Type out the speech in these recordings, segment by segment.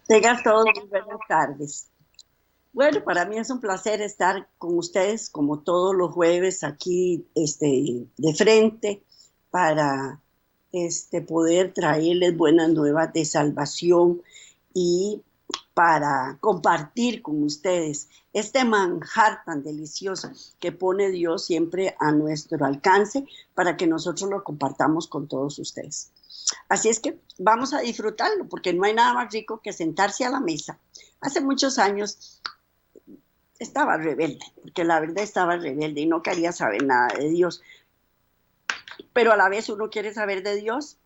Tengan todos muy buenas tardes. Bueno, para mí es un placer estar con ustedes como todos los jueves aquí de frente para poder traerles buenas nuevas de salvación y para compartir con ustedes este manjar tan delicioso que pone Dios siempre a nuestro alcance para que nosotros lo compartamos con todos ustedes. Así es que vamos a disfrutarlo porque no hay nada más rico que sentarse a la mesa. Hace muchos años estaba rebelde, porque la verdad estaba rebelde y no quería saber nada de Dios. Pero a la vez uno quiere saber de Dios.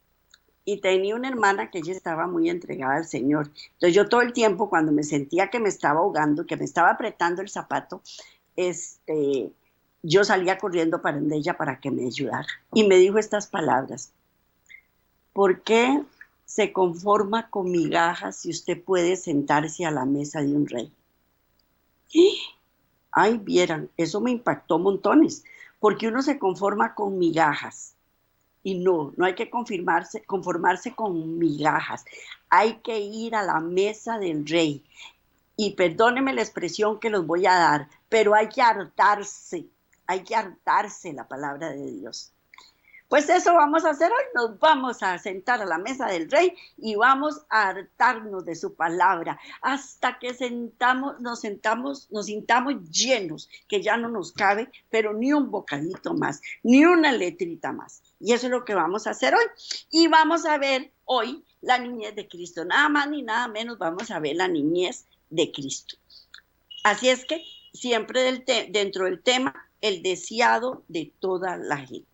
Y tenía una hermana que ella estaba muy entregada al Señor. Entonces yo todo el tiempo cuando me sentía que me estaba ahogando, que me estaba apretando el zapato, yo salía corriendo para donde ella para que me ayudara. Y me dijo estas palabras: ¿por qué se conforma con migajas si usted puede sentarse a la mesa de un rey? Ay, vieran, eso me impactó montones, porque uno se conforma con migajas. Y no hay que conformarse con migajas. Hay que ir a la mesa del rey. Y perdónenme la expresión que los voy a dar, pero hay que hartarse la palabra de Dios. Pues eso vamos a hacer hoy, nos vamos a sentar a la mesa del rey y vamos a hartarnos de su palabra hasta que nos sintamos llenos, que ya no nos cabe, pero ni un bocadito más, ni una letrita más. Y eso es lo que vamos a hacer hoy. Y vamos a ver hoy la niñez de Cristo, nada más ni nada menos vamos a ver la niñez de Cristo. Así es que siempre dentro del tema, el deseado de toda la gente.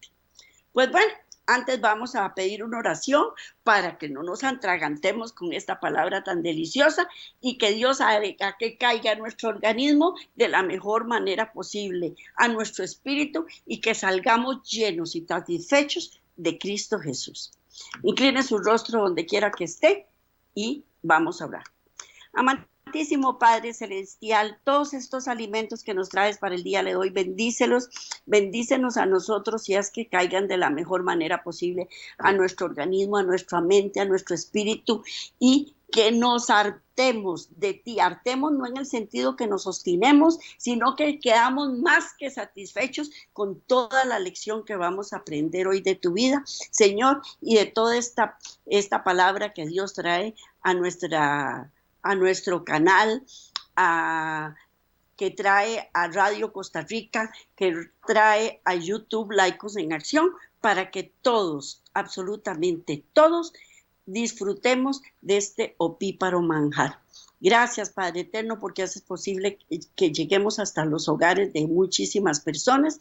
Pues bueno, antes vamos a pedir una oración para que no nos atragantemos con esta palabra tan deliciosa y que Dios haga que caiga a nuestro organismo de la mejor manera posible, a nuestro espíritu, y que salgamos llenos y satisfechos de Cristo Jesús. Incline su rostro donde quiera que esté y vamos a orar. Amantísimo Padre Celestial, todos estos alimentos que nos traes para el día de hoy, bendícenos a nosotros y haz que caigan de la mejor manera posible a nuestro organismo, a nuestra mente, a nuestro espíritu, y que nos hartemos de ti. Hartemos no en el sentido que nos obstinemos, sino que quedamos más que satisfechos con toda la lección que vamos a aprender hoy de tu vida, Señor, y de toda esta palabra que Dios trae a nuestro canal, que trae a Radio Costa Rica, que trae a YouTube Laicos en Acción, para que todos, absolutamente todos, disfrutemos de este opíparo manjar. Gracias, Padre Eterno, porque haces posible que lleguemos hasta los hogares de muchísimas personas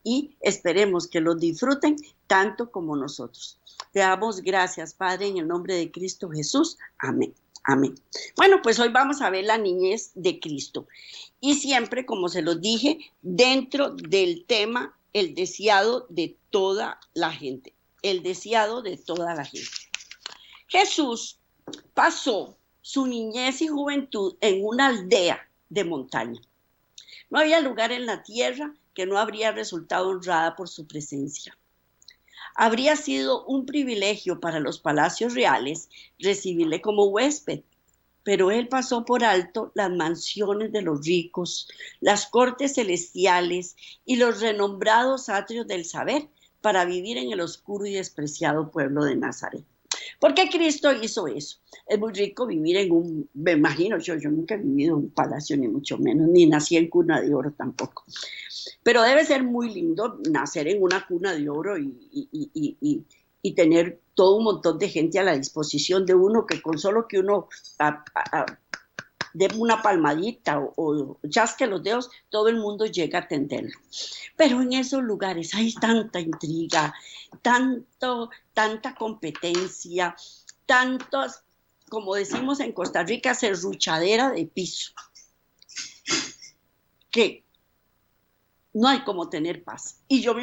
y esperemos que los disfruten tanto como nosotros. Te damos gracias, Padre, en el nombre de Cristo Jesús. Amén. Amén. Bueno, pues hoy vamos a ver la niñez de Cristo. Y siempre, como se los dije, dentro del tema, el deseado de toda la gente. El deseado de toda la gente. Jesús pasó su niñez y juventud en una aldea de montaña. No había lugar en la tierra que no habría resultado honrada por su presencia. Habría sido un privilegio para los palacios reales recibirle como huésped, pero él pasó por alto las mansiones de los ricos, las cortes celestiales y los renombrados atrios del saber para vivir en el oscuro y despreciado pueblo de Nazaret. ¿Por qué Cristo hizo eso? Es muy rico vivir en me imagino, yo nunca he vivido en un palacio, ni mucho menos, ni nací en cuna de oro tampoco. Pero debe ser muy lindo nacer en una cuna de oro y tener todo un montón de gente a la disposición de uno, que con solo que uno dé una palmadita o chasque los dedos, todo el mundo llega a atenderlo. Pero en esos lugares hay tanta intriga, tanta competencia, tantos, como decimos en Costa Rica, serruchadera de piso, que no hay como tener paz. Y yo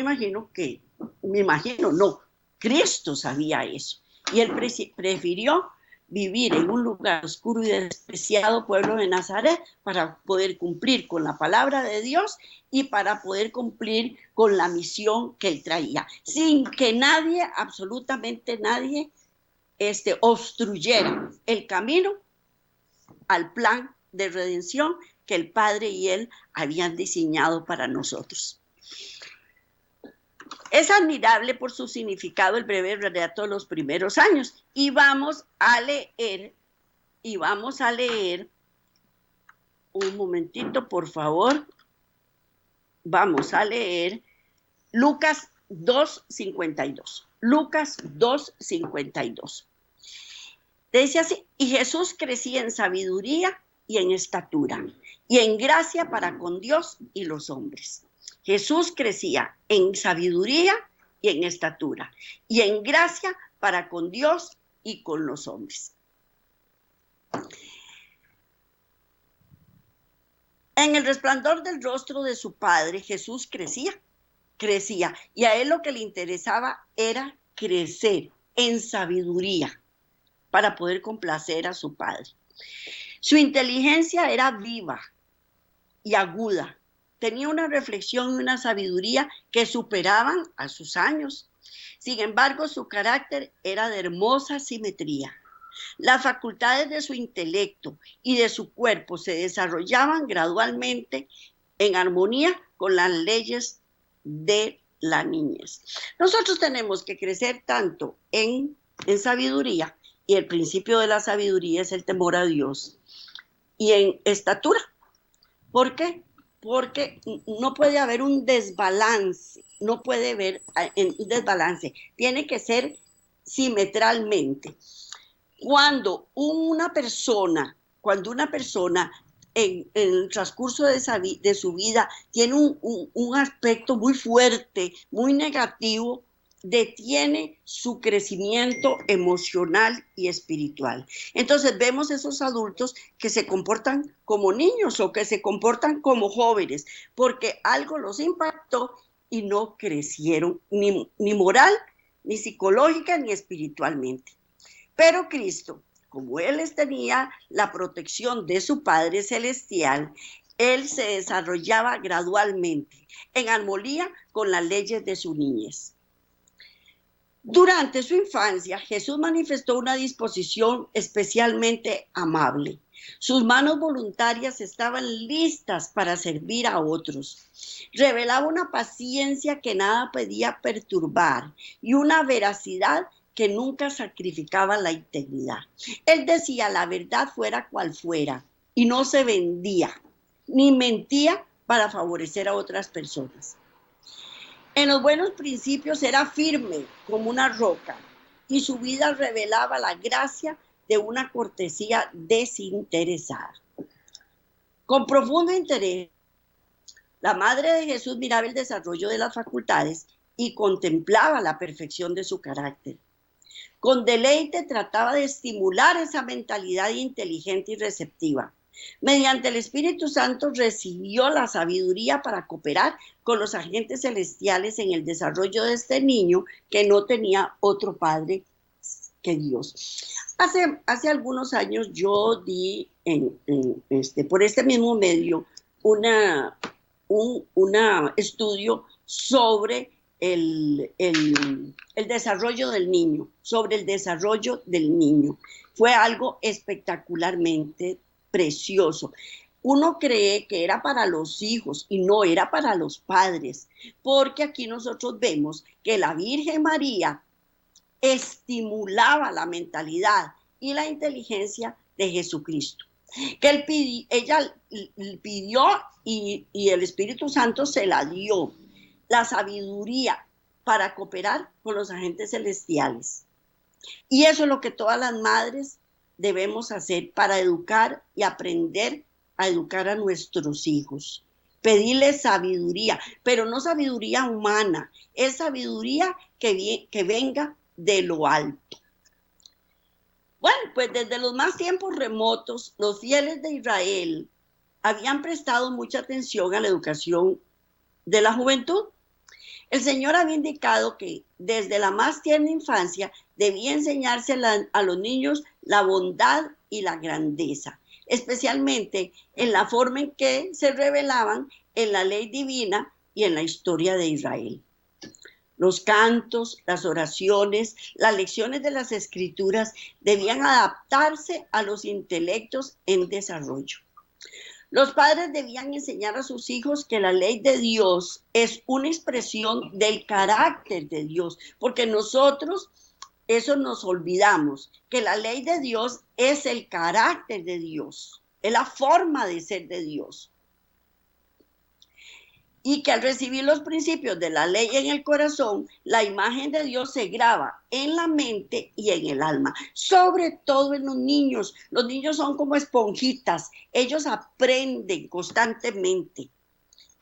Cristo sabía eso. Y él prefirió vivir en un lugar oscuro y despreciado, pueblo de Nazaret, para poder cumplir con la palabra de Dios y para poder cumplir con la misión que él traía, sin que nadie, absolutamente nadie, obstruyera el camino al plan de redención que el Padre y él habían diseñado para nosotros. Es admirable por su significado el breve relato de los primeros años. Y vamos a leer, un momentito, por favor. Vamos a leer Lucas 2:52. Lucas 2:52. Dice así: y Jesús crecía en sabiduría y en estatura, y en gracia para con Dios y los hombres. Jesús crecía en sabiduría y en estatura, y en gracia para con Dios y con los hombres. En el resplandor del rostro de su Padre, Jesús crecía, y a él lo que le interesaba era crecer en sabiduría para poder complacer a su Padre. Su inteligencia era viva y aguda. Tenía una reflexión y una sabiduría que superaban a sus años. Sin embargo, su carácter era de hermosa simetría. Las facultades de su intelecto y de su cuerpo se desarrollaban gradualmente en armonía con las leyes de la niñez. Nosotros tenemos que crecer tanto en sabiduría, y el principio de la sabiduría es el temor a Dios, y en estatura. ¿Por qué? Porque no puede haber un desbalance, un desbalance, tiene que ser simetralmente. Cuando una persona en el transcurso de su vida tiene un aspecto muy fuerte, muy negativo, detiene su crecimiento emocional y espiritual. Entonces vemos esos adultos que se comportan como niños o que se comportan como jóvenes, porque algo los impactó y no crecieron ni moral, ni psicológica, ni espiritualmente. Pero Cristo, como él tenía la protección de su Padre Celestial, él se desarrollaba gradualmente en armonía con las leyes de su niñez. Durante su infancia, Jesús manifestó una disposición especialmente amable. Sus manos voluntarias estaban listas para servir a otros. Revelaba una paciencia que nada podía perturbar y una veracidad que nunca sacrificaba la integridad. Él decía la verdad fuera cual fuera y no se vendía ni mentía para favorecer a otras personas. En los buenos principios era firme como una roca y su vida revelaba la gracia de una cortesía desinteresada. Con profundo interés, la madre de Jesús miraba el desarrollo de las facultades y contemplaba la perfección de su carácter. Con deleite trataba de estimular esa mentalidad inteligente y receptiva. Mediante el Espíritu Santo recibió la sabiduría para cooperar con los agentes celestiales en el desarrollo de este niño que no tenía otro padre que Dios. Hace algunos años yo di por este mismo medio un estudio sobre el desarrollo del niño, sobre el desarrollo del niño. Fue algo espectacularmente precioso. Uno cree que era para los hijos y no era para los padres, porque aquí nosotros vemos que la Virgen María estimulaba la mentalidad y la inteligencia de Jesucristo. Que ella pidió y el Espíritu Santo se la dio, la sabiduría para cooperar con los agentes celestiales. Y eso es lo que todas las madres debemos hacer para educar y aprender a educar a nuestros hijos. Pedirles sabiduría, pero no sabiduría humana, es sabiduría que venga de lo alto. Bueno, pues desde los más tiempos remotos, los fieles de Israel habían prestado mucha atención a la educación de la juventud. El Señor había indicado que desde la más tierna infancia debía enseñarse a los niños la bondad y la grandeza, especialmente en la forma en que se revelaban en la ley divina y en la historia de Israel. Los cantos, las oraciones, las lecciones de las escrituras debían adaptarse a los intelectos en desarrollo. Los padres debían enseñar a sus hijos que la ley de Dios es una expresión del carácter de Dios, porque nosotros eso nos olvidamos, que la ley de Dios es el carácter de Dios, es la forma de ser de Dios. Y que al recibir los principios de la ley en el corazón, la imagen de Dios se graba en la mente y en el alma, sobre todo en los niños. Los niños son como esponjitas, ellos aprenden constantemente.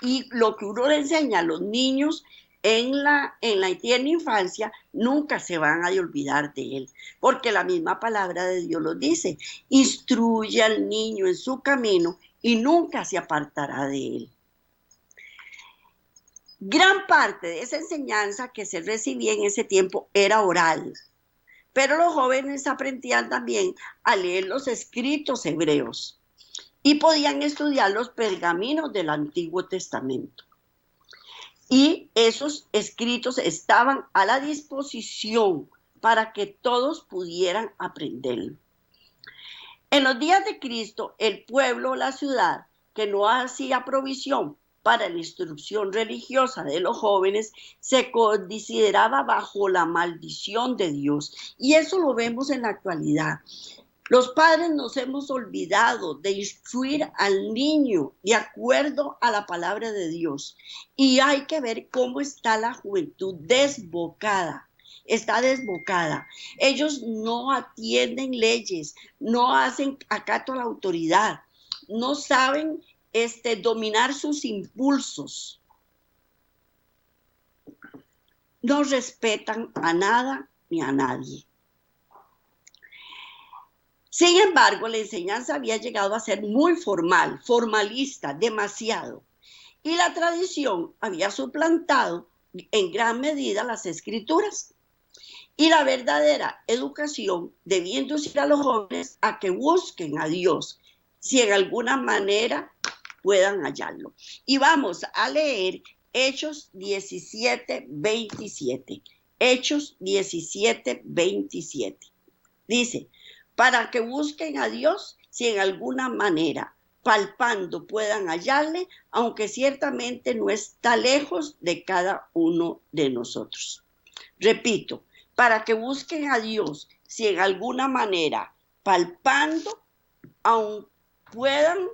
Y lo que uno le enseña a los niños en la tierna infancia, nunca se van a olvidar de él, porque la misma palabra de Dios lo dice: instruye al niño en su camino y nunca se apartará de él. Gran parte de esa enseñanza que se recibía en ese tiempo era oral, pero los jóvenes aprendían también a leer los escritos hebreos y podían estudiar los pergaminos del Antiguo Testamento. Y esos escritos estaban a la disposición para que todos pudieran aprenderlo. En los días de Cristo, el pueblo o la ciudad que no hacía provisión para la instrucción religiosa de los jóvenes se consideraba bajo la maldición de Dios. Y eso lo vemos en la actualidad. Los padres nos hemos olvidado de instruir al niño de acuerdo a la palabra de Dios. Y hay que ver cómo está la juventud desbocada. Está desbocada. Ellos no atienden leyes, no hacen acato a la autoridad, no saben dominar sus impulsos, no respetan a nada ni a nadie. Sin embargo, la enseñanza había llegado a ser muy formal, formalista, demasiado, y la tradición había suplantado en gran medida las escrituras. Y la verdadera educación debía inducir a los jóvenes a que busquen a Dios, si en alguna manera puedan hallarlo. Y vamos a leer Hechos 17, 27. Hechos 17, 27. Dice: para que busquen a Dios, si en alguna manera, palpando, puedan hallarle, aunque ciertamente no está lejos de cada uno de nosotros. Repito, para que busquen a Dios, si en alguna manera, palpando, aun puedan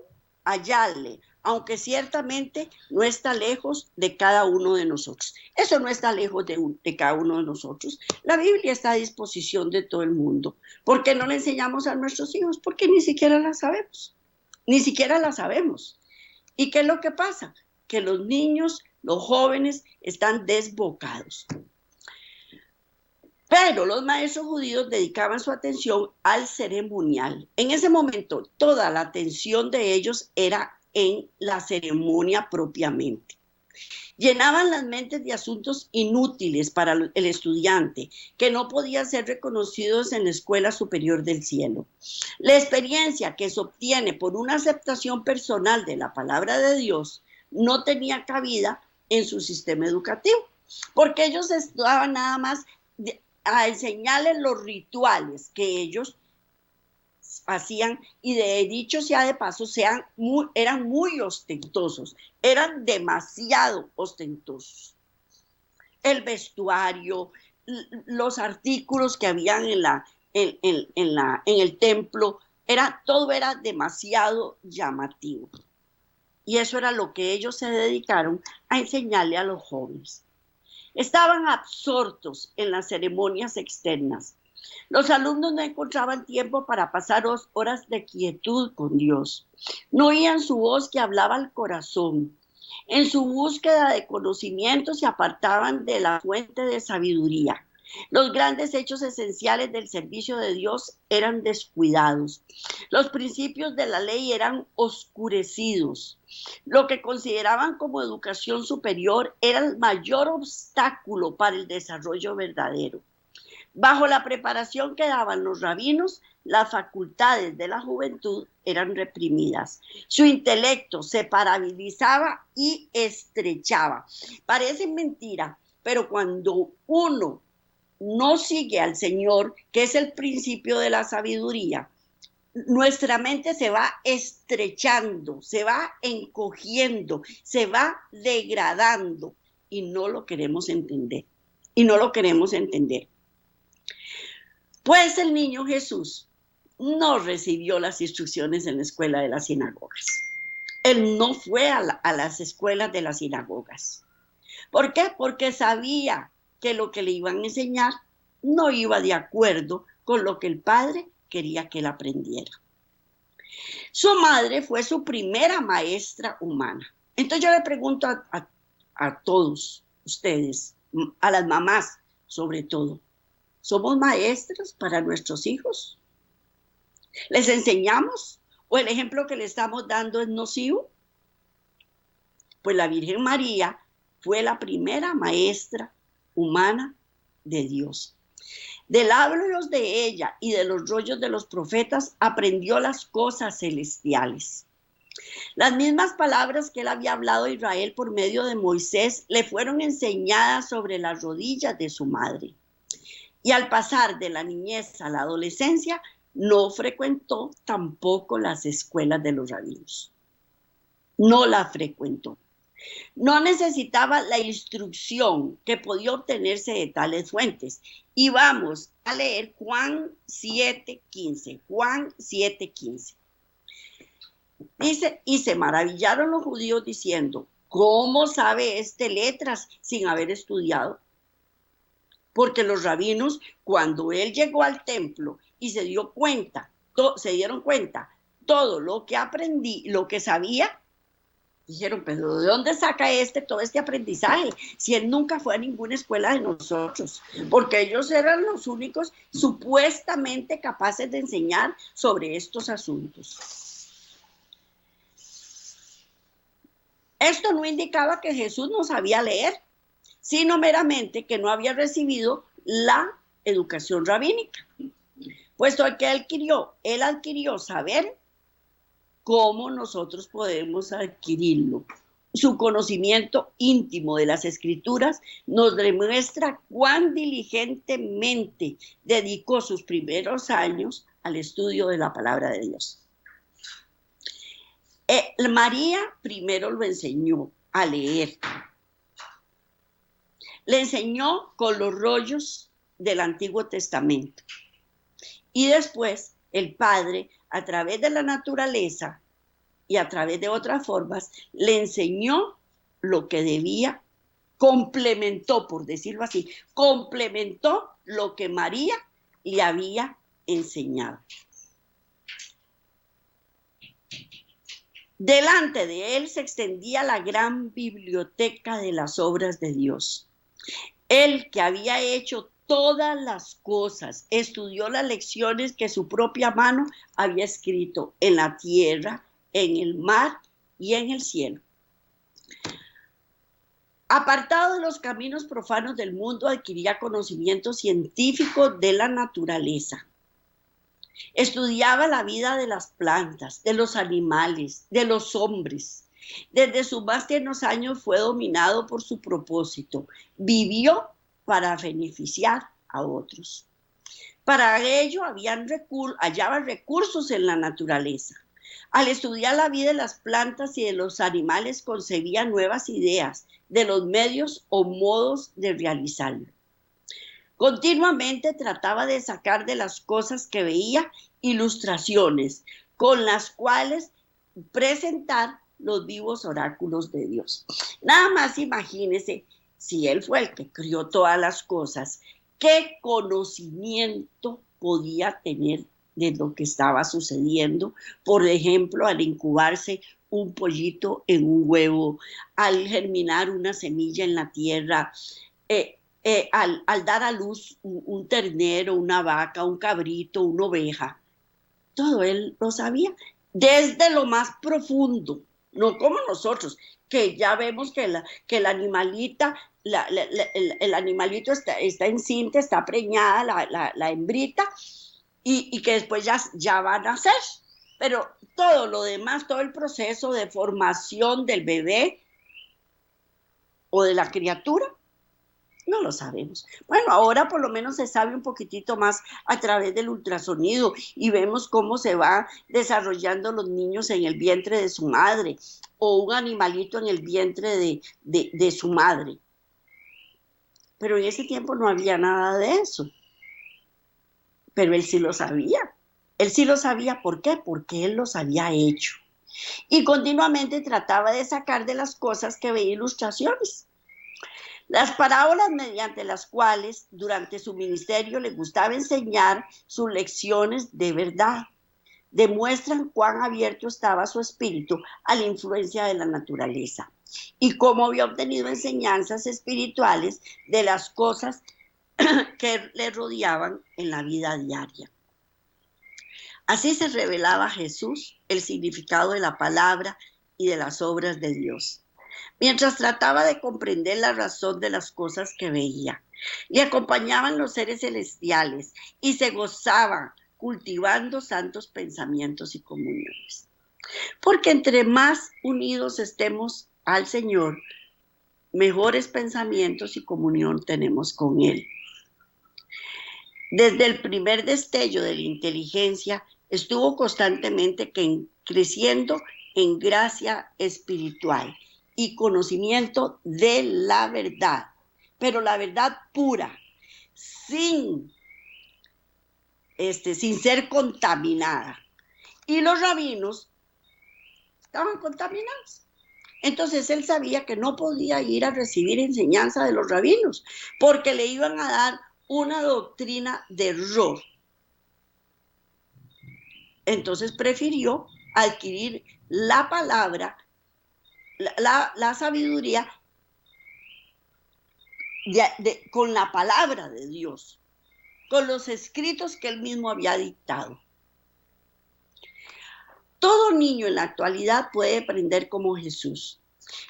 hallarle, aunque ciertamente no está lejos de cada uno de nosotros. Eso no está lejos de cada uno de nosotros. La Biblia está a disposición de todo el mundo. ¿Por qué no le enseñamos a nuestros hijos? Porque ni siquiera la sabemos. Ni siquiera la sabemos. ¿Y qué es lo que pasa? Que los niños, los jóvenes, están desbocados. Pero los maestros judíos dedicaban su atención al ceremonial. En ese momento, toda la atención de ellos era en la ceremonia propiamente. Llenaban las mentes de asuntos inútiles para el estudiante, que no podían ser reconocidos en la escuela superior del cielo. La experiencia que se obtiene por una aceptación personal de la palabra de Dios no tenía cabida en su sistema educativo. porque ellos estaban nada más a enseñarles los rituales que ellos hacían, y de dicho sea de paso, eran muy ostentosos, eran demasiado ostentosos. El vestuario, los artículos que habían en el templo, todo era demasiado llamativo. Y eso era lo que ellos se dedicaron a enseñarle a los jóvenes. Estaban absortos en las ceremonias externas. Los alumnos no encontraban tiempo para pasar horas de quietud con Dios. No oían su voz que hablaba al corazón. En su búsqueda de conocimiento se apartaban de la fuente de sabiduría. Los grandes hechos esenciales del servicio de Dios eran descuidados. Los principios de la ley eran oscurecidos. Lo que consideraban como educación superior era el mayor obstáculo para el desarrollo verdadero. Bajo la preparación que daban los rabinos, las facultades de la juventud eran reprimidas. Su intelecto se paralizaba y estrechaba. Parece mentira, pero cuando uno no sigue al Señor, que es el principio de la sabiduría, nuestra mente se va estrechando, se va encogiendo, se va degradando, y no lo queremos entender. Pues el niño Jesús no recibió las instrucciones en la escuela de las sinagogas. Él no fue a las escuelas de las sinagogas. ¿Por qué? Porque sabía que lo que le iban a enseñar no iba de acuerdo con lo que el padre quería que él aprendiera. Su madre fue su primera maestra humana. Entonces yo le pregunto a todos ustedes, a las mamás sobre todo, ¿somos maestros para nuestros hijos? ¿Les enseñamos? ¿O el ejemplo que le estamos dando es nocivo? Pues la Virgen María fue la primera maestra humana de Dios. Del labios de ella y de los rollos de los profetas aprendió las cosas celestiales. Las mismas palabras que él había hablado a Israel por medio de Moisés le fueron enseñadas sobre las rodillas de su madre. Y al pasar de la niñez a la adolescencia, no frecuentó tampoco las escuelas de los rabinos. No las frecuentó. No necesitaba la instrucción que podía obtenerse de tales fuentes. Y vamos a leer Juan 7:15. Juan 7:15. Dice, y se maravillaron los judíos diciendo, ¿cómo sabe este letras sin haber estudiado? Porque los rabinos, cuando él llegó al templo y se dieron cuenta todo lo que aprendí, lo que sabía, dijeron, pero ¿de dónde saca todo este aprendizaje? Si él nunca fue a ninguna escuela de nosotros, porque ellos eran los únicos supuestamente capaces de enseñar sobre estos asuntos. Esto no indicaba que Jesús no sabía leer, sino meramente que no había recibido la educación rabínica, puesto que él adquirió saber cómo nosotros podemos adquirirlo. Su conocimiento íntimo de las Escrituras nos demuestra cuán diligentemente dedicó sus primeros años al estudio de la palabra de Dios. María primero lo enseñó a leer. Le enseñó con los rollos del Antiguo Testamento. Y después el Padre, a través de la naturaleza y a través de otras formas, le enseñó lo que debía, complementó, por decirlo así, complementó lo que María le había enseñado. Delante de él se extendía la gran biblioteca de las obras de Dios. Él, que había hecho todas las cosas, estudió las lecciones que su propia mano había escrito en la tierra, en el mar y en el cielo. Apartado de los caminos profanos del mundo, adquiría conocimiento científico de la naturaleza. Estudiaba la vida de las plantas, de los animales, de los hombres. Desde sus más tiernos años fue dominado por su propósito. Vivió para beneficiar a otros. Para ello hallaba recursos en la naturaleza. Al estudiar la vida de las plantas y de los animales, concebía nuevas ideas de los medios o modos de realizarlo. Continuamente trataba de sacar de las cosas que veía ilustraciones con las cuales presentar los vivos oráculos de Dios. Nada más imagínese, si él fue el que crió todas las cosas, ¿qué conocimiento podía tener de lo que estaba sucediendo? Por ejemplo, al incubarse un pollito en un huevo, al germinar una semilla en la tierra, al dar a luz un ternero, una vaca, un cabrito, una oveja. Todo él lo sabía, desde lo más profundo, no como nosotros, que ya vemos que el animalito está encinta, está preñada, la hembrita, y que después ya va a nacer. Pero todo lo demás, todo el proceso de formación del bebé o de la criatura, no lo sabemos. Bueno, ahora por lo menos se sabe un poquitito más a través del ultrasonido y vemos cómo se van desarrollando los niños en el vientre de su madre o un animalito en el vientre de su madre. Pero en ese tiempo no había nada de eso. Pero él sí lo sabía. Él sí lo sabía. ¿Por qué? Porque él los había hecho. Y continuamente trataba de sacar de las cosas que veía ilustraciones. Las parábolas mediante las cuales durante su ministerio le gustaba enseñar sus lecciones de verdad demuestran cuán abierto estaba su espíritu a la influencia de la naturaleza y cómo había obtenido enseñanzas espirituales de las cosas que le rodeaban en la vida diaria. Así se revelaba a Jesús el significado de la palabra y de las obras de Dios. Mientras trataba de comprender la razón de las cosas que veía, le acompañaban los seres celestiales y se gozaba cultivando santos pensamientos y comuniones. Porque entre más unidos estemos al Señor, mejores pensamientos y comunión tenemos con Él. Desde el primer destello de la inteligencia, estuvo constantemente creciendo en gracia espiritual y conocimiento de la verdad, pero la verdad pura, sin ser contaminada. Y los rabinos estaban contaminados. Entonces él sabía que no podía ir a recibir enseñanza de los rabinos, porque le iban a dar una doctrina de error. Entonces prefirió adquirir la palabra, la sabiduría con la palabra de Dios, con los escritos que él mismo había dictado. Todo niño en la actualidad puede aprender como Jesús.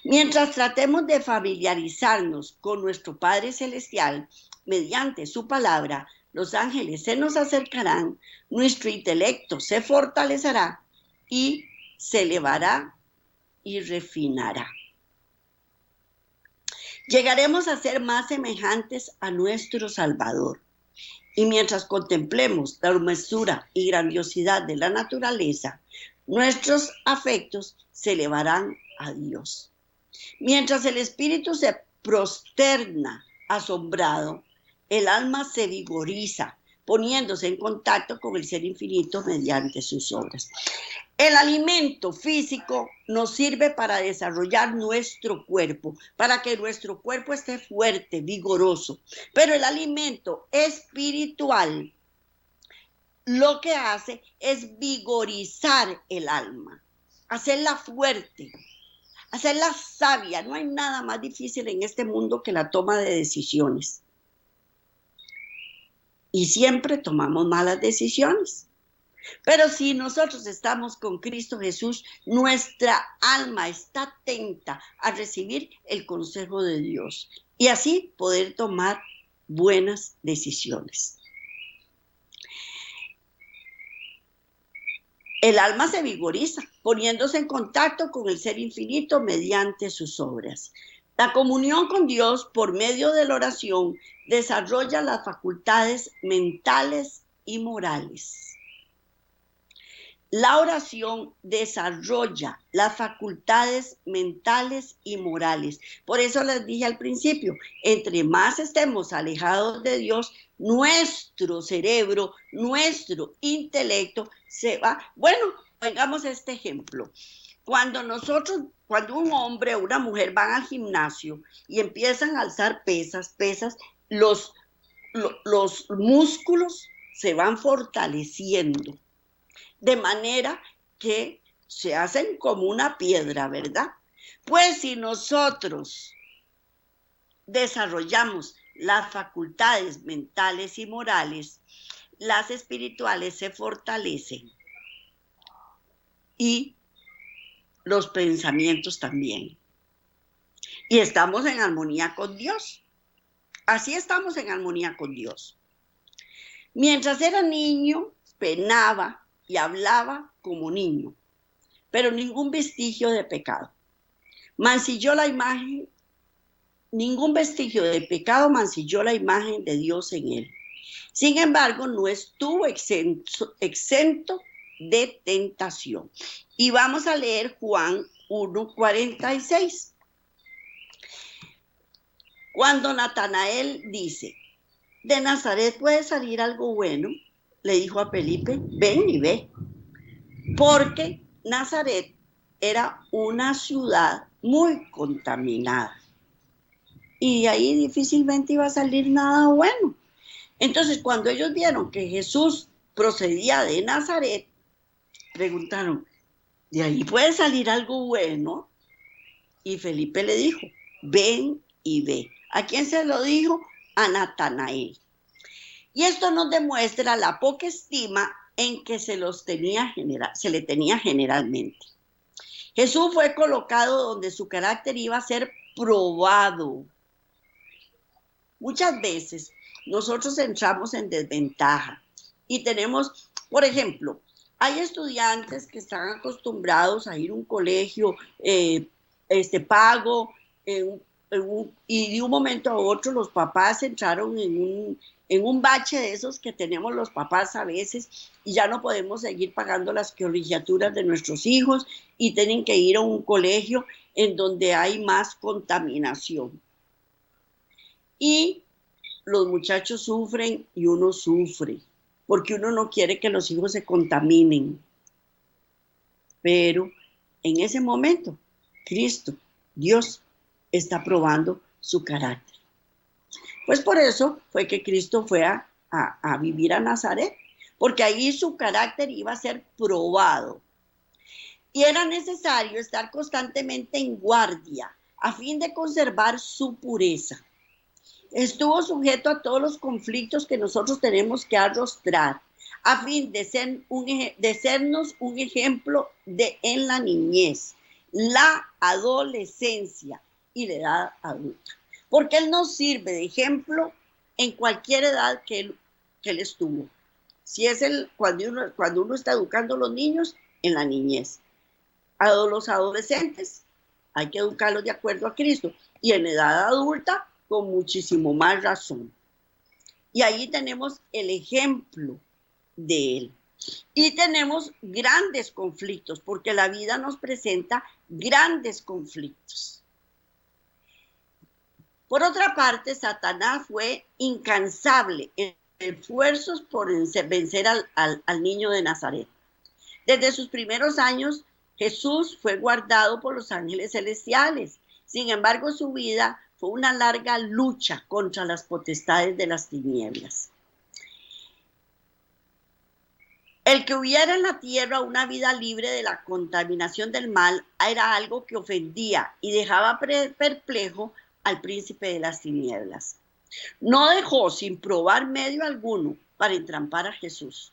Mientras tratemos de familiarizarnos con nuestro Padre Celestial mediante su palabra, los ángeles se nos acercarán, nuestro intelecto se fortalecerá y se elevará y refinará. Llegaremos a ser más semejantes a nuestro Salvador. Y mientras contemplemos la hermosura y grandiosidad de la naturaleza, nuestros afectos se elevarán a Dios. Mientras el espíritu se prosterna asombrado, el alma se vigoriza, poniéndose en contacto con el Ser Infinito mediante sus obras. El alimento físico nos sirve para desarrollar nuestro cuerpo, para que nuestro cuerpo esté fuerte, vigoroso. Pero el alimento espiritual lo que hace es vigorizar el alma, hacerla fuerte, hacerla sabia. No hay nada más difícil en este mundo que la toma de decisiones. Y siempre tomamos malas decisiones. Pero si nosotros estamos con Cristo Jesús, nuestra alma está atenta a recibir el consejo de Dios y así poder tomar buenas decisiones. El alma se vigoriza, poniéndose en contacto con el ser infinito mediante sus obras. La comunión con Dios por medio de la oración desarrolla las facultades mentales y morales. La oración desarrolla las facultades mentales y morales. Por eso les dije al principio, entre más estemos alejados de Dios, nuestro cerebro, nuestro intelecto se va. Bueno, pongamos este ejemplo. Cuando un hombre o una mujer van al gimnasio y empiezan a alzar pesas, los músculos se van fortaleciendo de manera que se hacen como una piedra, ¿verdad? Pues si nosotros desarrollamos las facultades mentales y morales, las espirituales se fortalecen y los pensamientos también. Y estamos en armonía con Dios. Así estamos en armonía con Dios. Mientras era niño, penaba y hablaba como niño, pero ningún vestigio de pecado. Mancilló la imagen, ningún vestigio de pecado mancilló la imagen de Dios en él. Sin embargo, no estuvo exento de tentación. Y vamos a leer Juan 1:46. Cuando Natanael dice, ¿de Nazaret puede salir algo bueno?, le dijo a Felipe, ven y ve. Porque Nazaret era una ciudad muy contaminada. Y de ahí difícilmente iba a salir nada bueno. Entonces, cuando ellos vieron que Jesús procedía de Nazaret, preguntaron, ¿de ahí puede salir algo bueno? Y Felipe le dijo, ven y ve. ¿A quién se lo dijo? A Natanael. Y esto nos demuestra la poca estima en que se le tenía generalmente. Jesús fue colocado donde su carácter iba a ser probado. Muchas veces nosotros entramos en desventaja y tenemos, por ejemplo, hay estudiantes que están acostumbrados a ir a un colegio pago y de un momento a otro los papás entraron en un bache de esos que tenemos los papás a veces y ya no podemos seguir pagando las colegiaturas de nuestros hijos y tienen que ir a un colegio en donde hay más contaminación. Y los muchachos sufren y uno sufre, porque uno no quiere que los hijos se contaminen. Pero en ese momento, Cristo, Dios, está probando su carácter. Pues por eso fue que Cristo fue a vivir a Nazaret, porque ahí su carácter iba a ser probado. Y era necesario estar constantemente en guardia a fin de conservar su pureza. Estuvo sujeto a todos los conflictos que nosotros tenemos que arrostrar a fin de sernos un ejemplo en la niñez, la adolescencia y la edad adulta. Porque Él nos sirve de ejemplo en cualquier edad que él estuvo. Si es cuando uno está educando a los niños, en la niñez. A los adolescentes hay que educarlos de acuerdo a Cristo. Y en edad adulta, con muchísimo más razón. Y ahí tenemos el ejemplo de Él. Y tenemos grandes conflictos, porque la vida nos presenta grandes conflictos. Por otra parte, Satanás fue incansable en esfuerzos por vencer al niño de Nazaret. Desde sus primeros años, Jesús fue guardado por los ángeles celestiales. Sin embargo, su vida fue una larga lucha contra las potestades de las tinieblas. El que hubiera en la tierra una vida libre de la contaminación del mal era algo que ofendía y dejaba perplejo al príncipe de las tinieblas. No dejó sin probar medio alguno para entrampar a Jesús.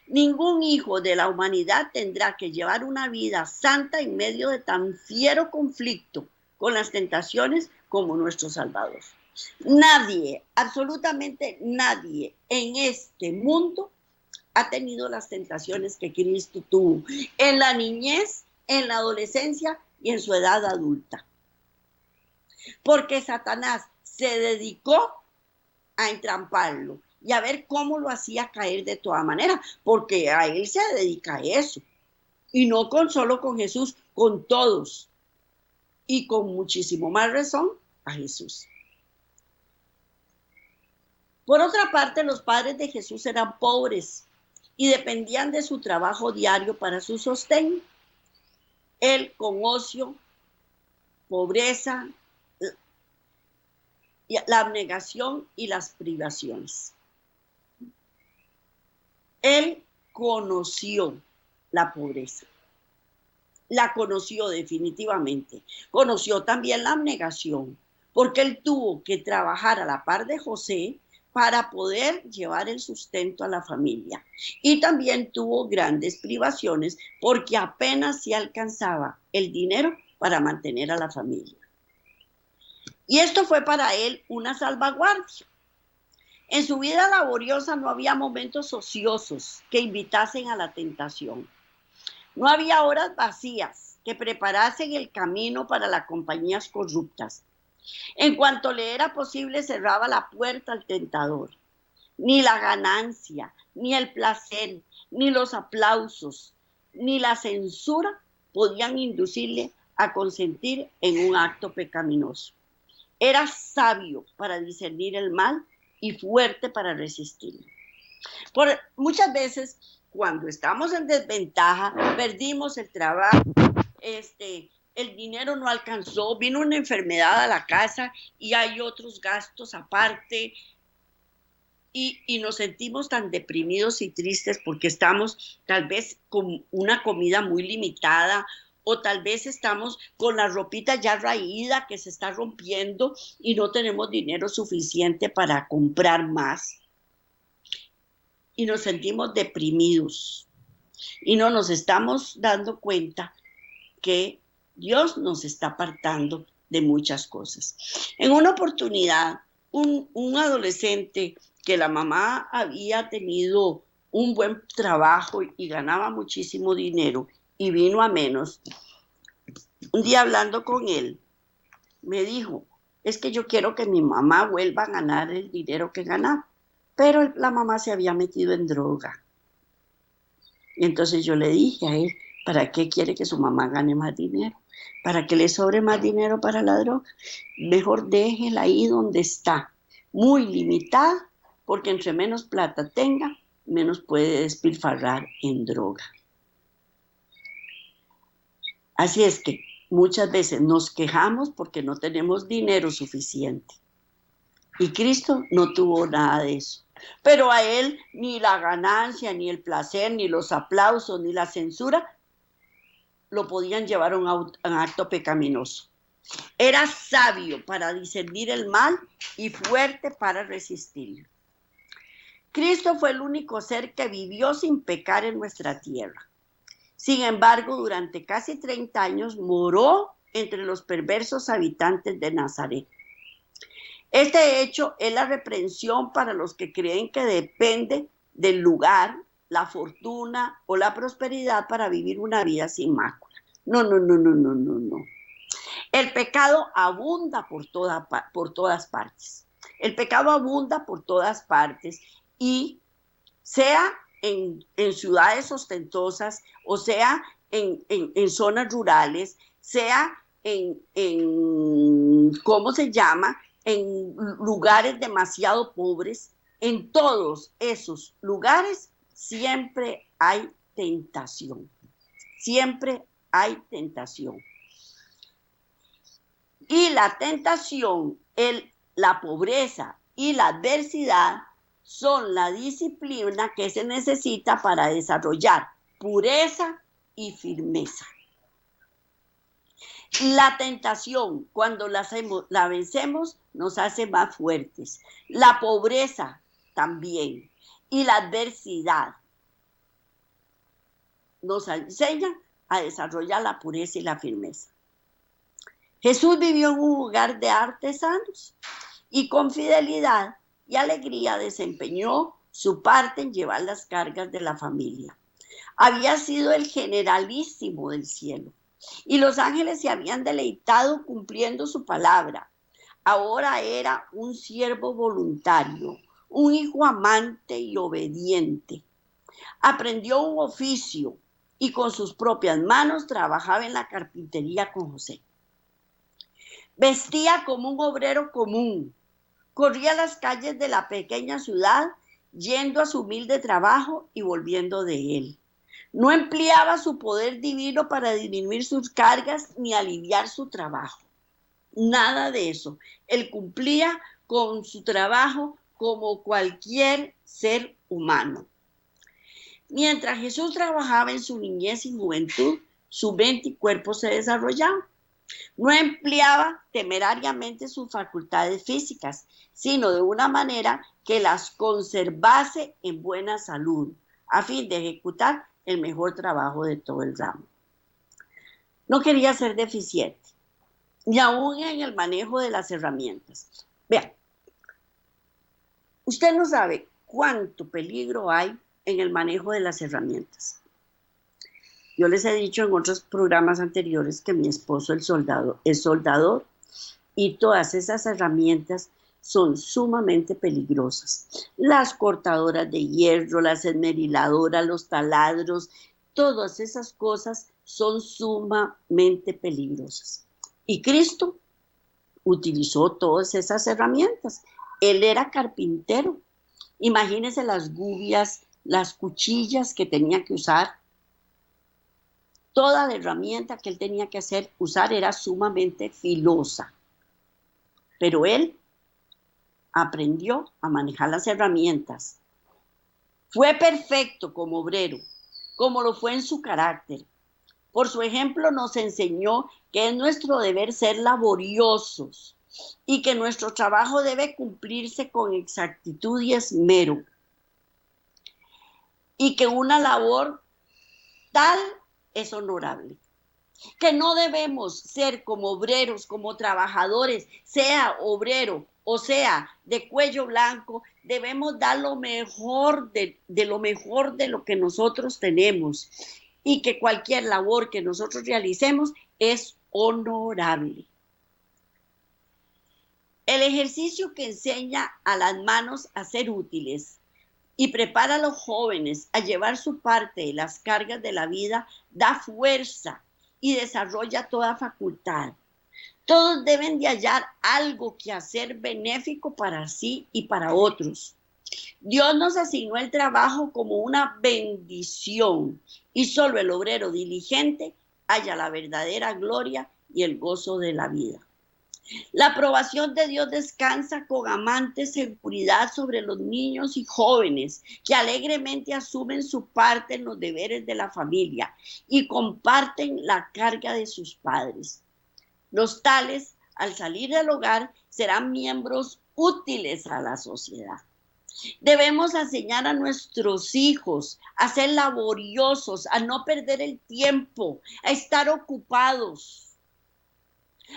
Ningún hijo de la humanidad tendrá que llevar una vida santa en medio de tan fiero conflicto con las tentaciones como nuestro Salvador. Nadie, absolutamente nadie en este mundo ha tenido las tentaciones que Cristo tuvo en la niñez, en la adolescencia y en su edad adulta. Porque Satanás se dedicó a entramparlo y a ver cómo lo hacía caer de toda manera, porque a él se dedica a eso. Y no solo con Jesús, con todos. Y con muchísimo más razón a Jesús. Por otra parte, los padres de Jesús eran pobres y dependían de su trabajo diario para su sostén. Él con ocio, pobreza, la abnegación y las privaciones. Él conoció la pobreza. La conoció definitivamente. Conoció también la abnegación, porque él tuvo que trabajar a la par de José para poder llevar el sustento a la familia. Y también tuvo grandes privaciones porque apenas se alcanzaba el dinero para mantener a la familia. Y esto fue para él una salvaguardia. En su vida laboriosa no había momentos ociosos que invitasen a la tentación. No había horas vacías que preparasen el camino para las compañías corruptas. En cuanto le era posible, cerraba la puerta al tentador. Ni la ganancia, ni el placer, ni los aplausos, ni la censura podían inducirle a consentir en un acto pecaminoso. Era sabio para discernir el mal y fuerte para resistirlo. Muchas veces, cuando estamos en desventaja, perdimos el trabajo, el dinero no alcanzó, vino una enfermedad a la casa y hay otros gastos aparte y nos sentimos tan deprimidos y tristes porque estamos tal vez con una comida muy limitada o tal vez estamos con la ropita ya raída que se está rompiendo y no tenemos dinero suficiente para comprar más. Y nos sentimos deprimidos y no nos estamos dando cuenta que Dios nos está apartando de muchas cosas. En una oportunidad, un adolescente que la mamá había tenido un buen trabajo y ganaba muchísimo dinero y vino a menos, un día hablando con él, me dijo, es que yo quiero que mi mamá vuelva a ganar el dinero que ganaba, pero la mamá se había metido en droga. Y entonces yo le dije a él, ¿para qué quiere que su mamá gane más dinero? ¿Para que le sobre más dinero para la droga? Mejor déjela ahí donde está, muy limitada, porque entre menos plata tenga, menos puede despilfarrar en droga. Así es que muchas veces nos quejamos porque no tenemos dinero suficiente. Y Cristo no tuvo nada de eso. Pero a él ni la ganancia, ni el placer, ni los aplausos, ni la censura lo podían llevar a un acto pecaminoso. Era sabio para discernir el mal y fuerte para resistirlo. Cristo fue el único ser que vivió sin pecar en nuestra tierra. Sin embargo, durante casi 30 años moró entre los perversos habitantes de Nazaret. Este hecho es la reprensión para los que creen que depende del lugar, la fortuna o la prosperidad para vivir una vida sin mácula. No. El pecado abunda por todas partes. El pecado abunda por todas partes y sea en ciudades ostentosas o sea en zonas rurales, sea ¿cómo se llama? En lugares demasiado pobres, en todos esos lugares siempre hay tentación. Siempre hay tentación. Y la tentación, la pobreza y la adversidad son la disciplina que se necesita para desarrollar pureza y firmeza. La tentación, cuando la vencemos, nos hace más fuertes. La pobreza también. Y la adversidad nos enseña a desarrollar la pureza y la firmeza. Jesús vivió en un lugar de artesanos y con fidelidad y alegría desempeñó su parte en llevar las cargas de la familia. Había sido el generalísimo del cielo y los ángeles se habían deleitado cumpliendo su palabra. Ahora era un siervo voluntario, un hijo amante y obediente. Aprendió un oficio y con sus propias manos trabajaba en la carpintería con José. Vestía como un obrero común, corría las calles de la pequeña ciudad yendo a su humilde trabajo y volviendo de él. No empleaba su poder divino para disminuir sus cargas ni aliviar su trabajo. Nada de eso. Él cumplía con su trabajo como cualquier ser humano. Mientras Jesús trabajaba en su niñez y juventud, su mente y cuerpo se desarrollaban. No empleaba temerariamente sus facultades físicas, sino de una manera que las conservase en buena salud, a fin de ejecutar el mejor trabajo de todo el ramo. No quería ser deficiente, ni aún en el manejo de las herramientas. Vean, usted no sabe cuánto peligro hay en el manejo de las herramientas. Yo les he dicho en otros programas anteriores que mi esposo es soldador y todas esas herramientas son sumamente peligrosas. Las cortadoras de hierro, las esmeriladoras, los taladros, todas esas cosas son sumamente peligrosas. Y Cristo utilizó todas esas herramientas. Él era carpintero. Imagínense las gubias, las cuchillas que tenía que usar. Toda la herramienta que él tenía que usar era sumamente filosa. Pero él aprendió a manejar las herramientas. Fue perfecto como obrero, como lo fue en su carácter. Por su ejemplo nos enseñó que es nuestro deber ser laboriosos y que nuestro trabajo debe cumplirse con exactitud y esmero. Y que una labor tal es honorable. Que no debemos ser como obreros, como trabajadores, sea obrero o sea de cuello blanco, debemos dar lo mejor de lo que nosotros tenemos y que cualquier labor que nosotros realicemos es honorable. El ejercicio que enseña a las manos a ser útiles y prepara a los jóvenes a llevar su parte de las cargas de la vida da fuerza y desarrolla toda facultad. Todos deben de hallar algo que hacer benéfico para sí y para otros. Dios nos asignó el trabajo como una bendición y solo el obrero diligente halla la verdadera gloria y el gozo de la vida. La aprobación de Dios descansa con amante seguridad sobre los niños y jóvenes que alegremente asumen su parte en los deberes de la familia y comparten la carga de sus padres. Los tales, al salir del hogar, serán miembros útiles a la sociedad. Debemos enseñar a nuestros hijos a ser laboriosos, a no perder el tiempo, a estar ocupados,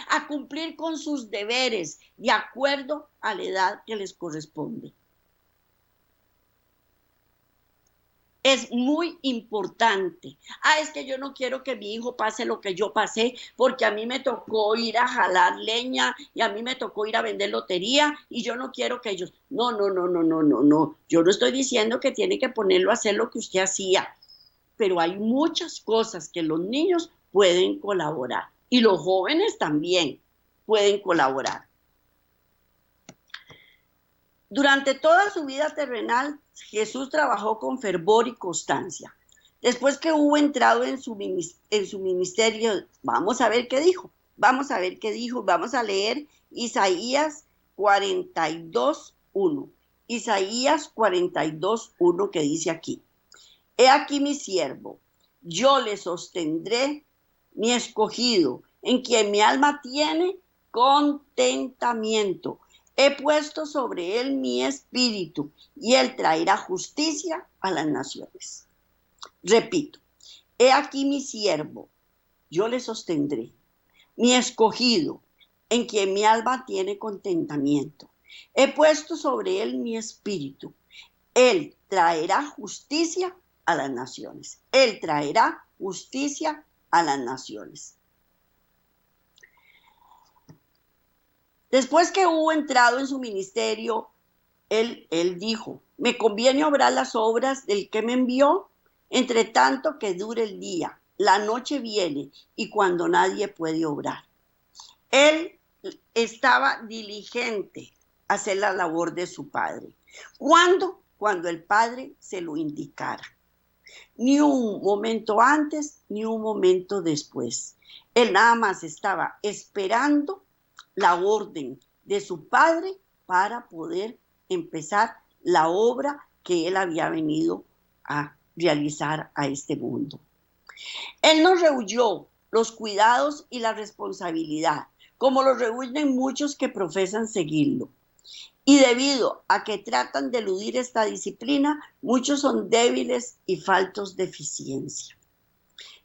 a cumplir con sus deberes de acuerdo a la edad que les corresponde. Es muy importante. Es que yo no quiero que mi hijo pase lo que yo pasé, porque a mí me tocó ir a jalar leña y a mí me tocó ir a vender lotería y yo no quiero que ellos... No. Yo no estoy diciendo que tiene que ponerlo a hacer lo que usted hacía, pero hay muchas cosas que los niños pueden colaborar y los jóvenes también pueden colaborar. Durante toda su vida terrenal, Jesús trabajó con fervor y constancia. Después que hubo entrado en su ministerio, vamos a ver qué dijo. Vamos a leer Isaías 42:1. Isaías 42:1 que dice aquí: He aquí mi siervo, yo le sostendré, mi escogido, en quien mi alma tiene contentamiento. He puesto sobre él mi espíritu y él traerá justicia a las naciones. Repito, he aquí mi siervo, yo le sostendré, mi escogido, en quien mi alma tiene contentamiento. He puesto sobre él mi espíritu. Él traerá justicia a las naciones. Él traerá justicia a las naciones. Después que hubo entrado en su ministerio, él dijo, me conviene obrar las obras del que me envió, entre tanto que dure el día. La noche viene y cuando nadie puede obrar. Él estaba diligente a hacer la labor de su padre. ¿Cuándo? Cuando el padre se lo indicara. Ni un momento antes, ni un momento después. Él nada más estaba esperando la orden de su padre para poder empezar la obra que él había venido a realizar a este mundo. Él no rehuyó los cuidados y la responsabilidad, como lo rehuyen muchos que profesan seguirlo. Y debido a que tratan de eludir esta disciplina, muchos son débiles y faltos de eficiencia.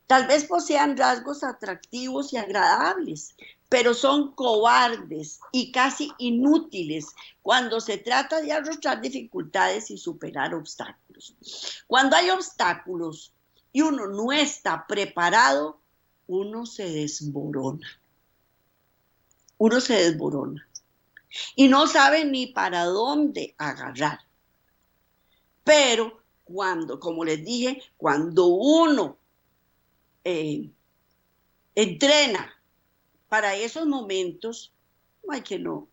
Tal vez posean rasgos atractivos y agradables, pero son cobardes y casi inútiles cuando se trata de arrostrar dificultades y superar obstáculos. Cuando hay obstáculos y uno no está preparado, uno se desborona. Uno se desborona y no sabe ni para dónde agarrar. Pero cuando, como les dije, cuando uno entrena para esos momentos, no hay quien lo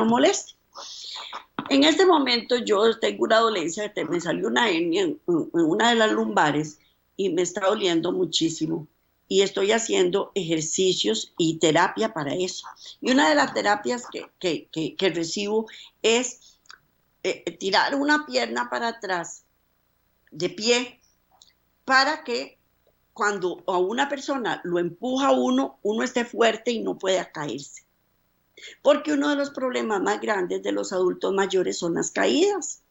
moleste. En este momento yo tengo una dolencia, me salió una hernia en una de las lumbares y me está doliendo muchísimo. Y estoy haciendo ejercicios y terapia para eso. Y una de las terapias que recibo es tirar una pierna para atrás, de pie, para que cuando a una persona lo empuja uno esté fuerte y no pueda caerse. Porque uno de los problemas más grandes de los adultos mayores son las caídas,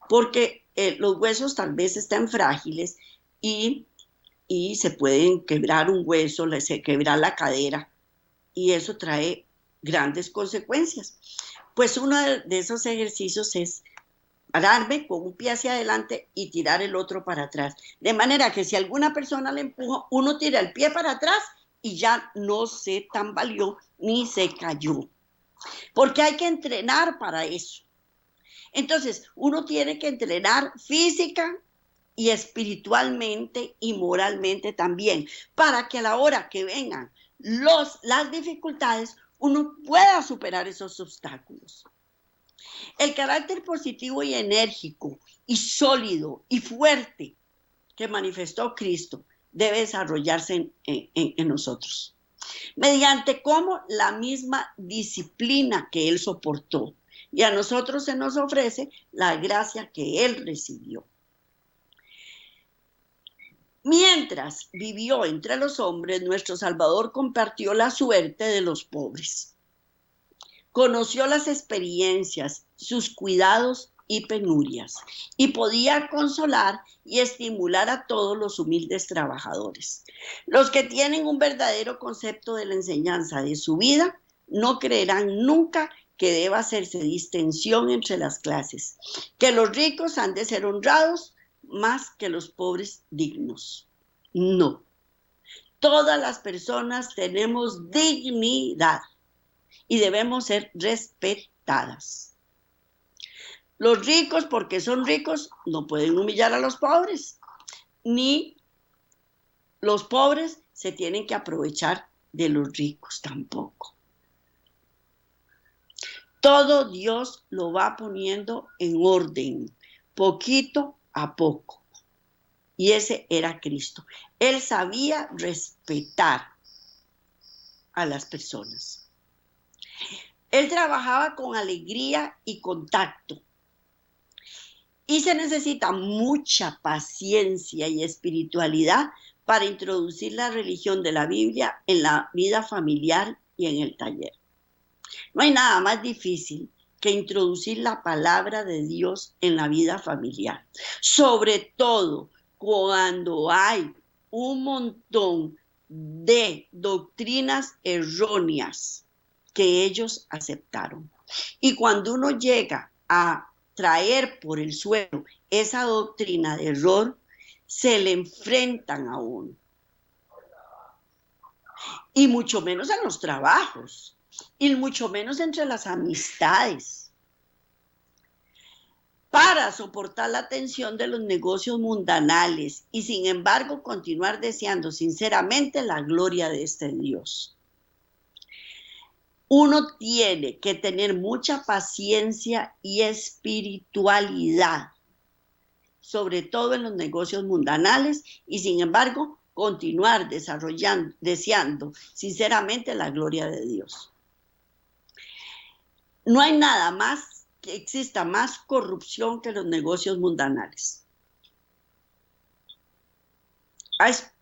porque los huesos tal vez están frágiles y se pueden quebrar un hueso, se quebrar la cadera y eso trae grandes consecuencias. Pues uno de esos ejercicios es pararme con un pie hacia adelante y tirar el otro para atrás. De manera que si alguna persona le empuja, uno tira el pie para atrás y ya no se tambaleó ni se cayó. Porque hay que entrenar para eso. Entonces, uno tiene que entrenar física y espiritualmente y moralmente también, para que a la hora que vengan las dificultades, uno pueda superar esos obstáculos. El carácter positivo y enérgico y sólido y fuerte que manifestó Cristo debe desarrollarse en nosotros. Mediante cómo la misma disciplina que Él soportó. Y a nosotros se nos ofrece la gracia que Él recibió. Mientras vivió entre los hombres, nuestro Salvador compartió la suerte de los pobres. Conoció las experiencias, sus cuidados y penurias, y podía consolar y estimular a todos los humildes trabajadores. Los que tienen un verdadero concepto de la enseñanza de su vida no creerán nunca que deba hacerse distinción entre las clases, que los ricos han de ser honrados más que los pobres dignos. No, todas las personas tenemos dignidad y debemos ser respetadas. Los ricos, porque son ricos, no pueden humillar a los pobres, ni los pobres se tienen que aprovechar de los ricos tampoco. Todo Dios lo va poniendo en orden, poquito a poco. Y ese era Cristo. Él sabía respetar a las personas. Él trabajaba con alegría y con tacto. Y se necesita mucha paciencia y espiritualidad para introducir la religión de la Biblia en la vida familiar y en el taller. No hay nada más difícil que introducir la palabra de Dios en la vida familiar. Sobre todo cuando hay un montón de doctrinas erróneas que ellos aceptaron. Y cuando uno llega a traer por el suelo esa doctrina de error, se le enfrentan a uno. Y mucho menos en los trabajos, y mucho menos entre las amistades. Para soportar la tensión de los negocios mundanales y sin embargo continuar deseando sinceramente la gloria de este Dios. Uno tiene que tener mucha paciencia y espiritualidad, sobre todo en los negocios mundanales, y sin embargo continuar desarrollando, deseando sinceramente la gloria de Dios. No hay nada más que exista más corrupción que los negocios mundanales.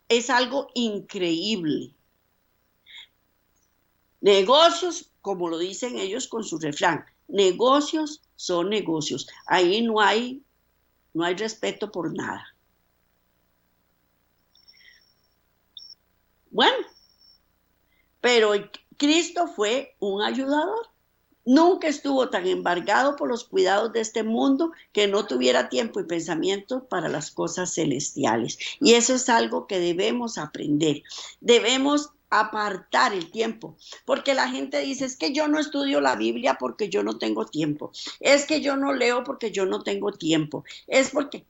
Es algo increíble. Negocios, como lo dicen ellos con su refrán, negocios son negocios. Ahí no hay respeto por nada. Bueno, pero Cristo fue un ayudador. Nunca estuvo tan embargado por los cuidados de este mundo que no tuviera tiempo y pensamiento para las cosas celestiales. Y eso es algo que debemos aprender. Debemos apartar el tiempo, porque la gente dice, es que yo no estudio la Biblia porque yo no tengo tiempo, es que yo no leo porque yo no tengo tiempo, es porque,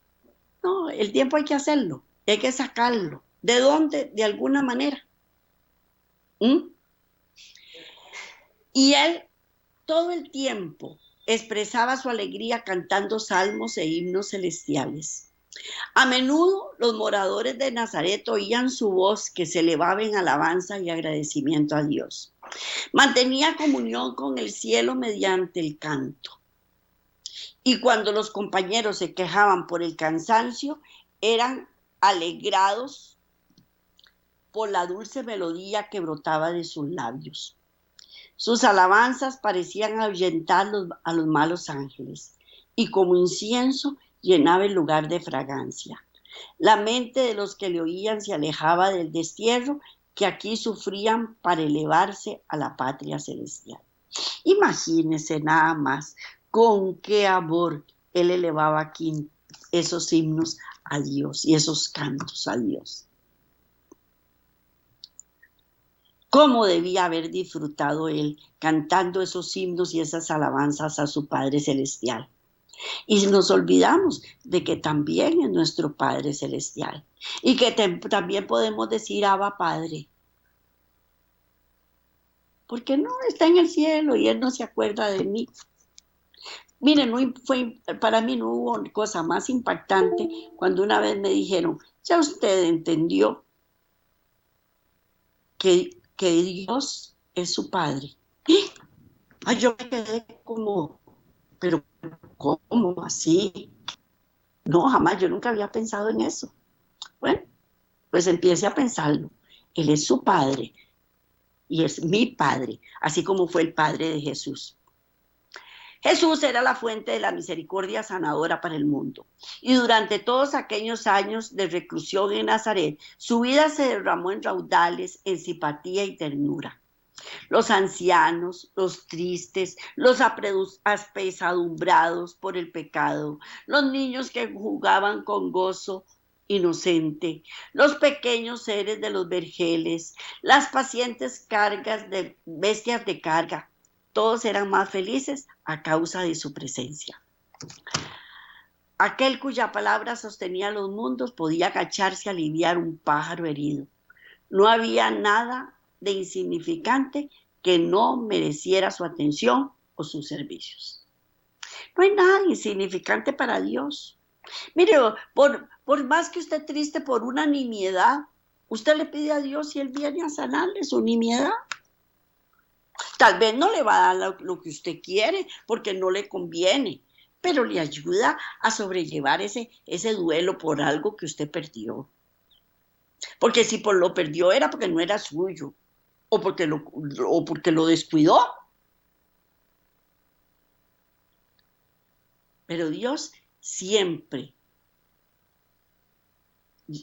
no, el tiempo hay que hacerlo, hay que sacarlo. ¿De dónde? De alguna manera. Y él todo el tiempo expresaba su alegría cantando salmos e himnos celestiales. A menudo los moradores de Nazaret oían su voz que se elevaba en alabanza y agradecimiento a Dios. Mantenía comunión con el cielo mediante el canto. Y cuando los compañeros se quejaban por el cansancio, eran alegrados por la dulce melodía que brotaba de sus labios. Sus alabanzas parecían ahuyentar a los malos ángeles y como incienso llenaba el lugar de fragancia. La mente de los que le oían se alejaba del destierro que aquí sufrían para elevarse a la patria celestial. Imagínense nada más con qué amor él elevaba aquí esos himnos a Dios y esos cantos a Dios. ¿Cómo debía haber disfrutado él cantando esos himnos y esas alabanzas a su Padre Celestial? Y nos olvidamos de que también es nuestro Padre Celestial y que también podemos decir Abba Padre. Porque no está en el cielo y él no se acuerda de mí. Miren, para mí no hubo cosa más impactante cuando una vez me dijeron, ya usted entendió que Dios es su Padre. Ay, yo me quedé como, pero ¿cómo así? No, jamás, yo nunca había pensado en eso. Bueno, pues empiece a pensarlo. Él es su Padre y es mi Padre, así como fue el Padre de Jesús. Jesús era la fuente de la misericordia sanadora para el mundo. Y durante todos aquellos años de reclusión en Nazaret, su vida se derramó en raudales, en simpatía y ternura. Los ancianos, los tristes, los apesadumbrados por el pecado, los niños que jugaban con gozo inocente, los pequeños seres de los vergeles, las pacientes cargas de bestias de carga, todos eran más felices a causa de su presencia. Aquel cuya palabra sostenía los mundos podía agacharse a aliviar un pájaro herido. No había nada de insignificante que no mereciera su atención o sus servicios. No hay nada insignificante para Dios. Mire, por más que usted esté triste por una nimiedad, usted le pide a Dios y Él viene a sanarle su nimiedad. Tal vez no le va a dar lo que usted quiere porque no le conviene, pero le ayuda a sobrellevar ese duelo por algo que usted perdió. Porque si por lo perdió era porque no era suyo o porque lo descuidó. Pero Dios siempre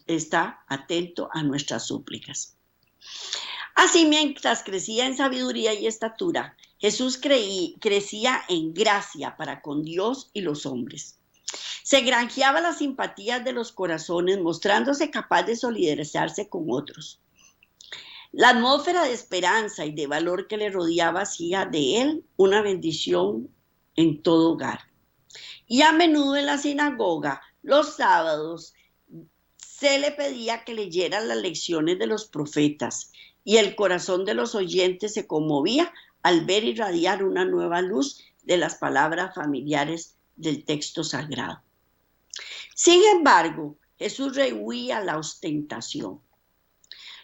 está atento a nuestras súplicas. Así, mientras crecía en sabiduría y estatura, Jesús crecía en gracia para con Dios y los hombres. Se granjeaba las simpatías de los corazones, mostrándose capaz de solidarizarse con otros. La atmósfera de esperanza y de valor que le rodeaba hacía de él una bendición en todo hogar. Y a menudo en la sinagoga, los sábados, se le pedía que leyera las lecciones de los profetas y el corazón de los oyentes se conmovía al ver irradiar una nueva luz de las palabras familiares del texto sagrado. Sin embargo, Jesús rehuía la ostentación.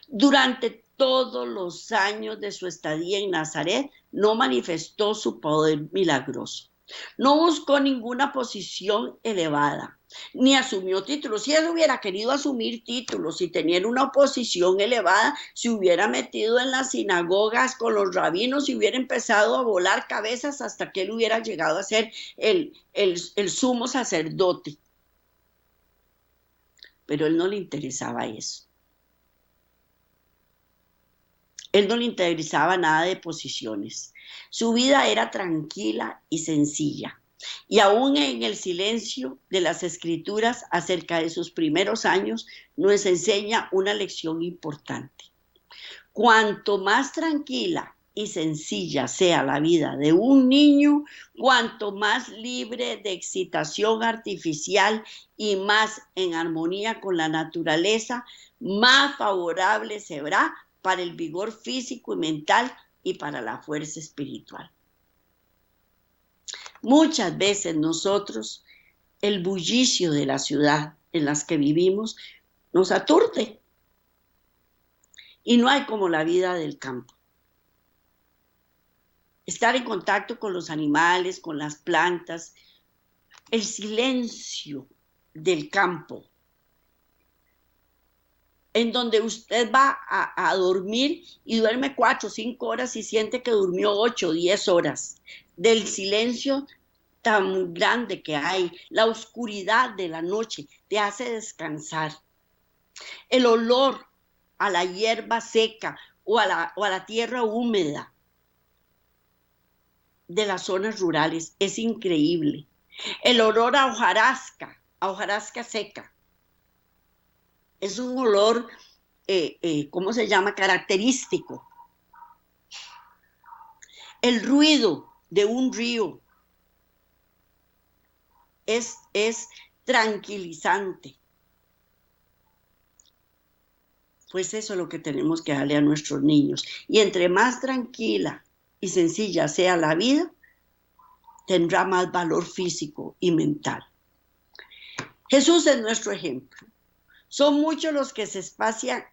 Durante todos los años de su estadía en Nazaret, no manifestó su poder milagroso. No buscó ninguna posición elevada, ni asumió títulos. Si él hubiera querido asumir títulos y tener una posición elevada, se hubiera metido en las sinagogas con los rabinos y hubiera empezado a volar cabezas hasta que él hubiera llegado a ser el sumo sacerdote. Pero a él no le interesaba eso. Él no le interesaba nada de posiciones. Su vida era tranquila y sencilla. Y aún en el silencio de las escrituras acerca de sus primeros años, nos enseña una lección importante. Cuanto más tranquila y sencilla sea la vida de un niño, cuanto más libre de excitación artificial y más en armonía con la naturaleza, más favorable se verá para el vigor físico y mental y para la fuerza espiritual. Muchas veces nosotros, el bullicio de la ciudad en las que vivimos nos aturde y no hay como la vida del campo. Estar en contacto con los animales, con las plantas, el silencio del campo, en donde usted va a dormir y duerme 4 o 5 horas y siente que durmió 8 o 10 horas, del silencio tan grande que hay, la oscuridad de la noche te hace descansar. El olor a la hierba seca o a la tierra húmeda de las zonas rurales es increíble. El olor a hojarasca seca, es un olor, ¿cómo se llama? Característico. El ruido de un río es tranquilizante. Pues eso es lo que tenemos que darle a nuestros niños. Y entre más tranquila y sencilla sea la vida, tendrá más valor físico y mental. Jesús es nuestro ejemplo. Son muchos los que se espacian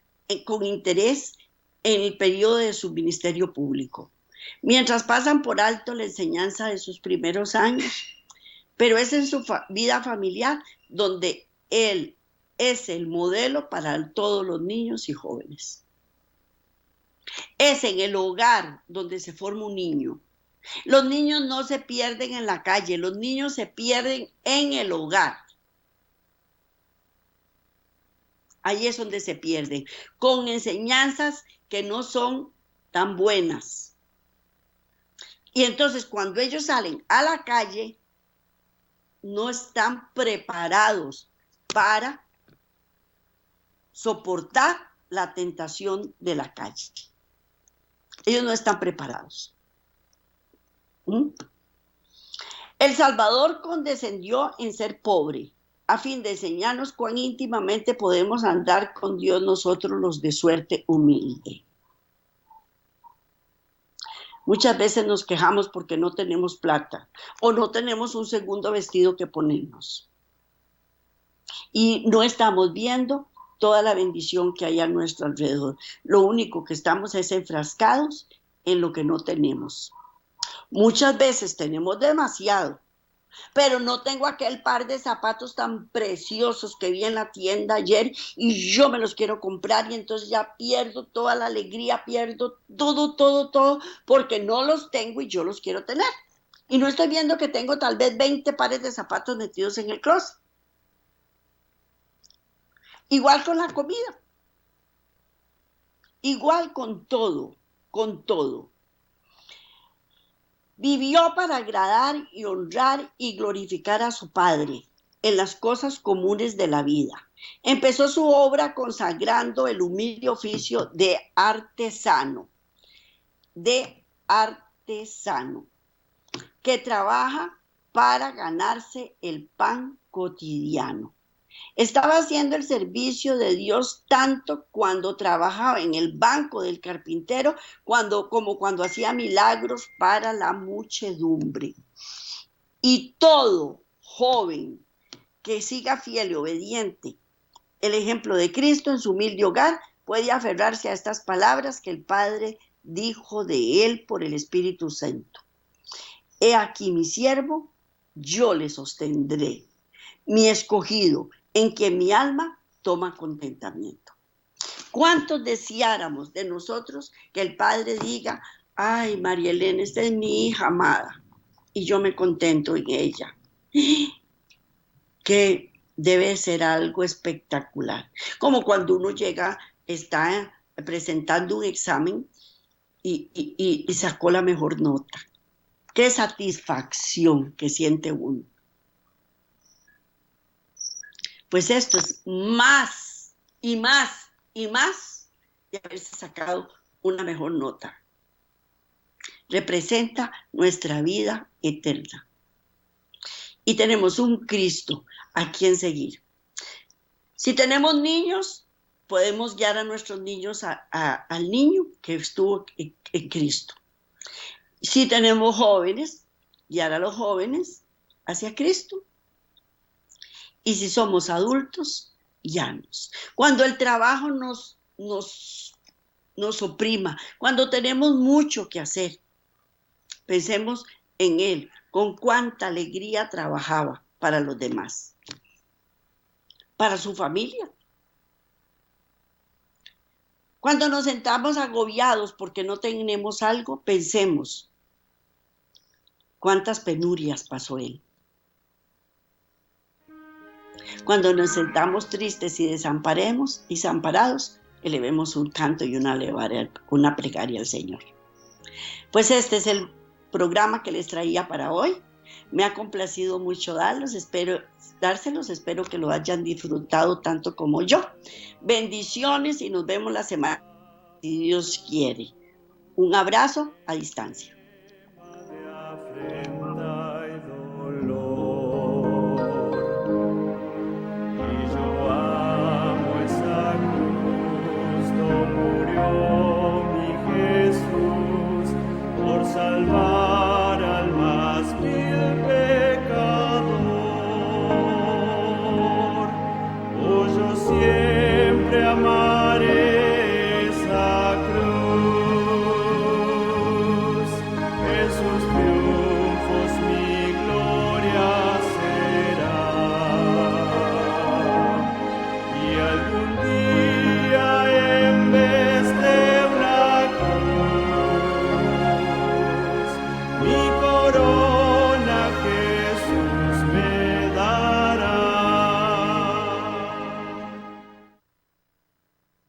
con interés en el periodo de su ministerio público, mientras pasan por alto la enseñanza de sus primeros años, pero es en su vida familiar donde él es el modelo para todos los niños y jóvenes. Es en el hogar donde se forma un niño. Los niños no se pierden en la calle, los niños se pierden en el hogar. Ahí es donde se pierden, con enseñanzas que no son tan buenas. Y entonces cuando ellos salen a la calle, no están preparados para soportar la tentación de la calle. Ellos no están preparados. El Salvador condescendió en ser pobre, a fin de enseñarnos cuán íntimamente podemos andar con Dios nosotros los de suerte humilde. Muchas veces nos quejamos porque no tenemos plata o no tenemos un segundo vestido que ponernos. Y no estamos viendo toda la bendición que hay a nuestro alrededor. Lo único que estamos es enfrascados en lo que no tenemos. Muchas veces tenemos demasiado, pero no tengo aquel par de zapatos tan preciosos que vi en la tienda ayer y yo me los quiero comprar y entonces ya pierdo toda la alegría, pierdo todo, porque no los tengo y yo los quiero tener. Y no estoy viendo que tengo tal vez 20 pares de zapatos metidos en el closet. Igual con la comida. Igual con todo, con todo. Vivió para agradar y honrar y glorificar a su Padre en las cosas comunes de la vida. Empezó su obra consagrando el humilde oficio de artesano, que trabaja para ganarse el pan cotidiano. Estaba haciendo el servicio de Dios tanto cuando trabajaba en el banco del carpintero, como cuando hacía milagros para la muchedumbre. Y todo joven que siga fiel y obediente el ejemplo de Cristo en su humilde hogar puede aferrarse a estas palabras que el Padre dijo de él por el Espíritu Santo. He aquí mi siervo, yo le sostendré, mi escogido, en quien mi alma toma contentamiento. ¿Cuántos deseáramos de nosotros que el Padre diga, ay, María Elena, esta es mi hija amada y yo me contento en ella? Que debe ser algo espectacular. Como cuando uno llega, está presentando un examen y sacó la mejor nota. Qué satisfacción que siente uno. Pues esto es más y más y más de haberse sacado una mejor nota. Representa nuestra vida eterna. Y tenemos un Cristo a quien seguir. Si tenemos niños, podemos guiar a nuestros niños al niño que estuvo en Cristo. Si tenemos jóvenes, guiar a los jóvenes hacia Cristo. Y si somos adultos, guiarnos. Cuando el trabajo nos oprima, cuando tenemos mucho que hacer, pensemos en Él, con cuánta alegría trabajaba para los demás, para su familia. Cuando nos sentamos agobiados porque no tenemos algo, pensemos cuántas penurias pasó Él. Cuando nos sentamos tristes y desamparados, elevemos un canto y una plegaria al Señor. Pues este es el programa que les traía para hoy. Me ha complacido mucho dárselos, espero que lo hayan disfrutado tanto como yo. Bendiciones y nos vemos la semana, si Dios quiere. Un abrazo a distancia.